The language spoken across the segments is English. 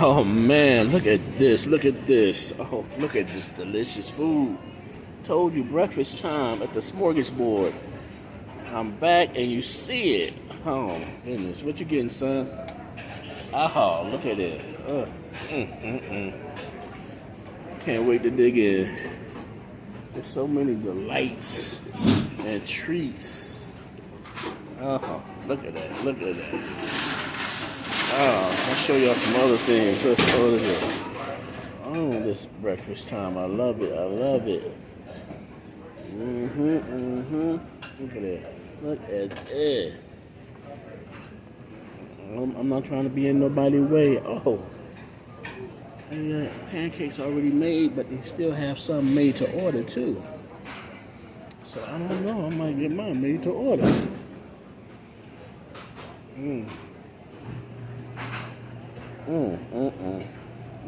Oh man, look at this. Look at this. Oh, look at this delicious food. Told you breakfast time at the smorgasbord. I'm back and you see it. Oh goodness, what you getting, son? Oh, look at it. Can't wait to dig in. There's so many delights and treats. Oh, look at that. Look at that. Oh, I'll show y'all some other things. This breakfast time. I love it. I love it. Look at that. Look at it. I'm not trying to be in nobody's way. Oh, and pancakes already made, but they still have some made to order too. So I don't know. I might get mine made to order.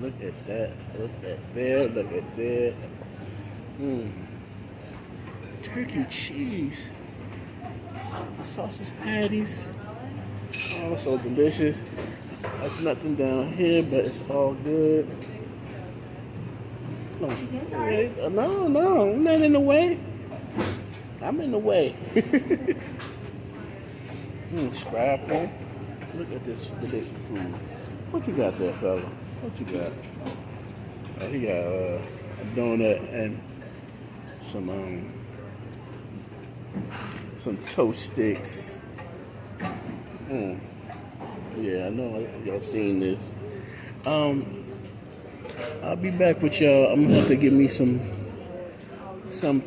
Look at that. Look at there. Look at there. Turkey cheese. Sausage patties. Oh, so delicious. That's nothing down here, but it's all good. No, I'm not in the way. I'm in the way. Scrapple. Look at this delicious food. What you got there, fella? What you got? Oh, he got a donut and some toast sticks. Yeah, I know y'all seen this. I'll be back with y'all. I'm gonna have to give me something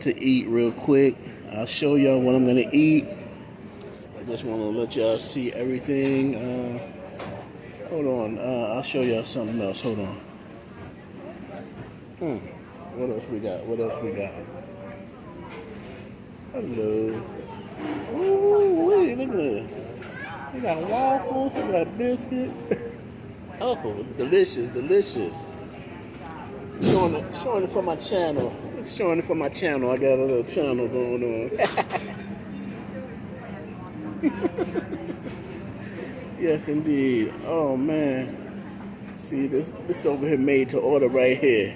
to eat real quick. I'll show y'all what I'm gonna eat. I just want to let y'all see everything. Hold on, I'll show y'all something else. Hold on. What else we got? What else we got? Hello. Ooh, wait, look at that. We got waffles, we got biscuits. Oh, delicious, delicious. Showing it for my channel. It's showing it for my channel. I got a little channel going on. Yes, indeed. Oh man. See this over here made to order right here.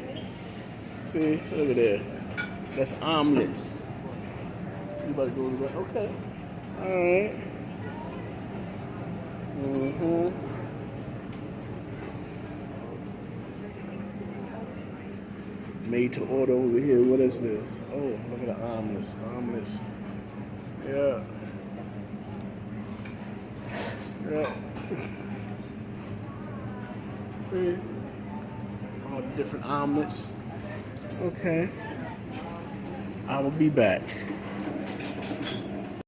See, look at that. That's omelets. You about to go to that? Okay. All right. Made to order over here. What is this? Oh, look at the omelets. Omelets. Yeah. Yeah. See? All the different omelets. Okay. I will be back.